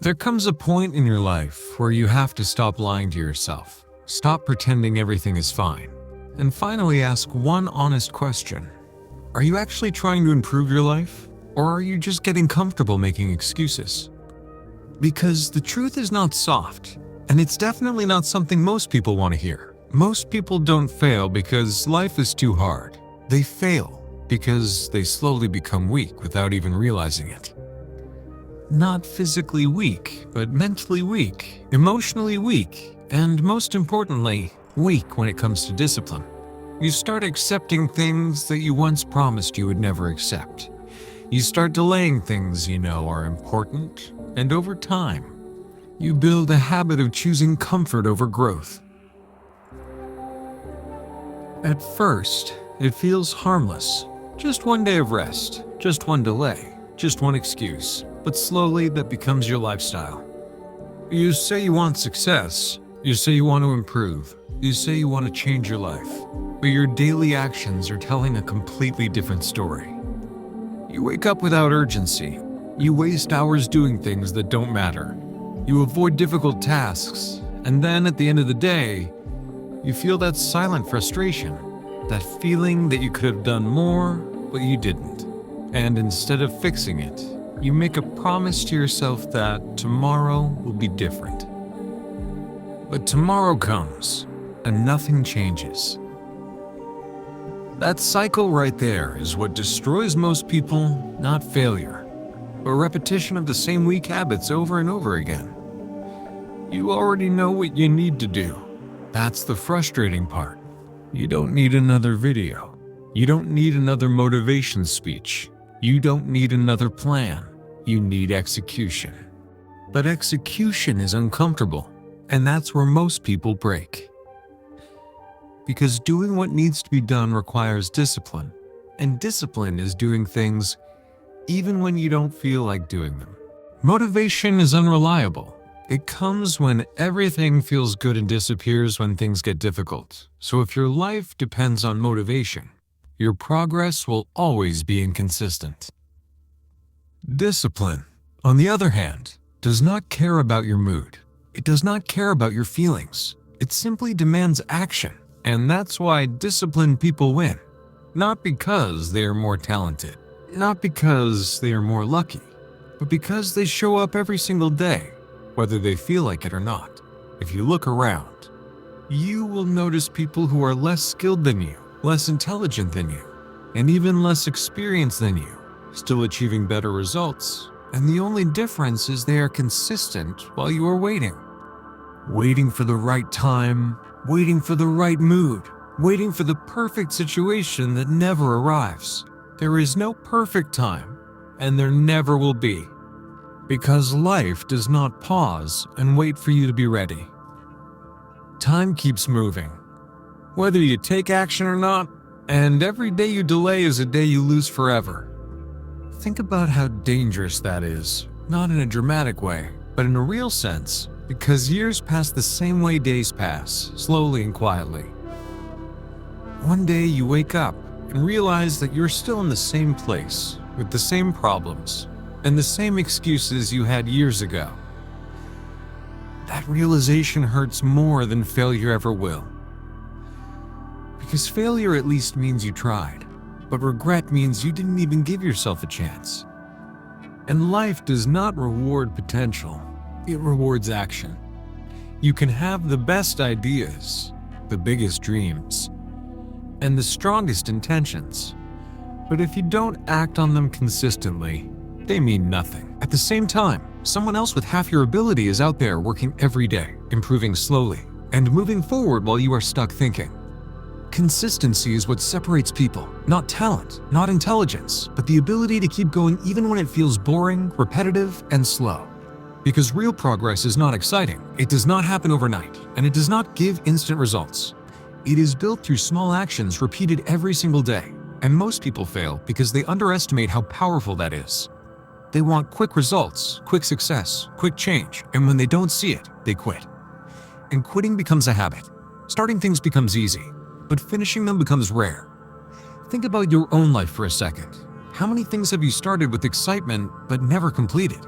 There comes a point in your life where you have to stop lying to yourself, stop pretending everything is fine, and finally ask one honest question. Are you actually trying to improve your life, or are you just getting comfortable making excuses? Because the truth is not soft, and it's definitely not something most people want to hear. Most people don't fail because life is too hard. They fail because they slowly become weak without even realizing it. Not physically weak, but mentally weak, emotionally weak, and most importantly, weak when it comes to discipline. You start accepting things that you once promised you would never accept. You start delaying things you know are important, and over time, you build a habit of choosing comfort over growth. At first, it feels harmless. Just one day of rest, just one delay, just one excuse. But slowly that becomes your lifestyle. You say you want success, you say you want to improve, you say you want to change your life, but your daily actions are telling a completely different story. You wake up without urgency, you waste hours doing things that don't matter, you avoid difficult tasks, and then at the end of the day, you feel that silent frustration, that feeling that you could have done more, but you didn't. And instead of fixing it, you make a promise to yourself that tomorrow will be different. But tomorrow comes, and nothing changes. That cycle right there is what destroys most people, not failure, but repetition of the same weak habits over and over again. You already know what you need to do. That's the frustrating part. You don't need another video. You don't need another motivation speech. You don't need another plan. You need execution. But execution is uncomfortable, and that's where most people break. Because doing what needs to be done requires discipline, and discipline is doing things even when you don't feel like doing them. Motivation is unreliable. It comes when everything feels good and disappears when things get difficult. So if your life depends on motivation, your progress will always be inconsistent. Discipline, on the other hand, does not care about your mood. It does not care about your feelings. It simply demands action, and that's why disciplined people win. Not because they are more talented, not because they are more lucky, but because they show up every single day, whether they feel like it or not. If you look around, you will notice people who are less skilled than you, less intelligent than you, and even less experienced than you, still achieving better results, and the only difference is they are consistent while you are waiting. Waiting for the right time, waiting for the right mood, waiting for the perfect situation that never arrives. There is no perfect time, and there never will be, because life does not pause and wait for you to be ready. Time keeps moving, whether you take action or not, and every day you delay is a day you lose forever. Think about how dangerous that is, not in a dramatic way, but in a real sense, because years pass the same way days pass, slowly and quietly. One day you wake up and realize that you're still in the same place, with the same problems, and the same excuses you had years ago. That realization hurts more than failure ever will. Because failure at least means you tried, but regret means you didn't even give yourself a chance. And life does not reward potential, it rewards action. You can have the best ideas, the biggest dreams, and the strongest intentions, but if you don't act on them consistently, they mean nothing. At the same time, someone else with half your ability is out there working every day, improving slowly, and moving forward while you are stuck thinking. Consistency is what separates people, not talent, not intelligence, but the ability to keep going even when it feels boring, repetitive, and slow. Because real progress is not exciting, it does not happen overnight, and it does not give instant results. It is built through small actions repeated every single day, and most people fail because they underestimate how powerful that is. They want quick results, quick success, quick change, and when they don't see it, they quit. And quitting becomes a habit. Starting things becomes easy, but finishing them becomes rare. Think about your own life for a second. How many things have you started with excitement but never completed?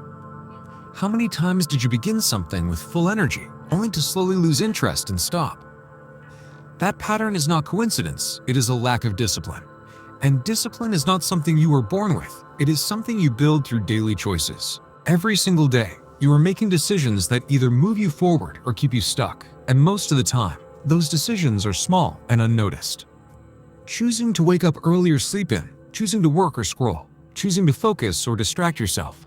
How many times did you begin something with full energy, only to slowly lose interest and stop? That pattern is not coincidence, it is a lack of discipline. And discipline is not something you were born with, it is something you build through daily choices. Every single day, you are making decisions that either move you forward or keep you stuck, and most of the time, those decisions are small and unnoticed. Choosing to wake up early or sleep in, choosing to work or scroll, choosing to focus or distract yourself.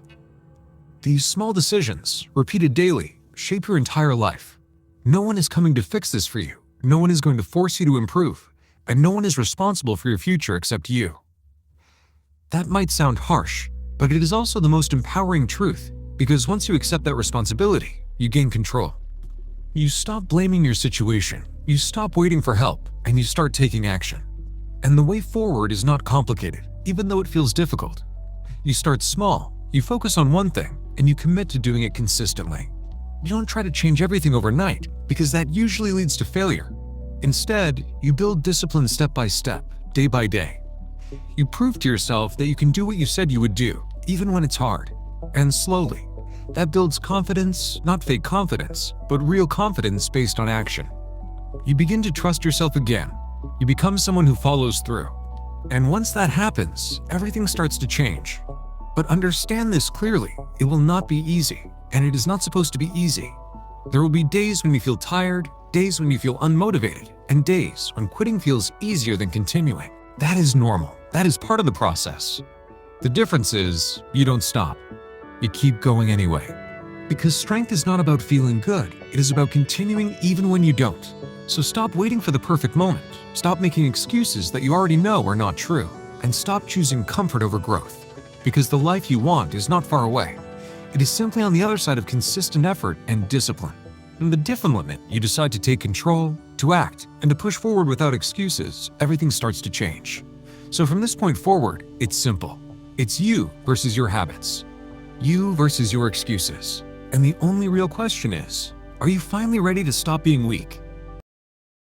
These small decisions, repeated daily, shape your entire life. No one is coming to fix this for you. No one is going to force you to improve, and no one is responsible for your future except you. That might sound harsh, but it is also the most empowering truth, because once you accept that responsibility, you gain control. You stop blaming your situation, you stop waiting for help, and you start taking action. And the way forward is not complicated, even though it feels difficult. You start small, you focus on one thing, and you commit to doing it consistently. You don't try to change everything overnight, because that usually leads to failure. Instead, you build discipline step by step, day by day. You prove to yourself that you can do what you said you would do, even when it's hard. And slowly, that builds confidence, not fake confidence, but real confidence based on action. You begin to trust yourself again. You become someone who follows through. And once that happens, everything starts to change. But understand this clearly, it will not be easy, and it is not supposed to be easy. There will be days when you feel tired, days when you feel unmotivated, and days when quitting feels easier than continuing. That is normal. That is part of the process. The difference is, you don't stop. You keep going anyway. Because strength is not about feeling good, it is about continuing even when you don't. So stop waiting for the perfect moment. Stop making excuses that you already know are not true. And stop choosing comfort over growth. Because the life you want is not far away. It is simply on the other side of consistent effort and discipline. In the different limit, you decide to take control, to act, and to push forward without excuses, everything starts to change. So from this point forward, it's simple. It's you versus your habits. You versus your excuses. And the only real question is, are you finally ready to stop being weak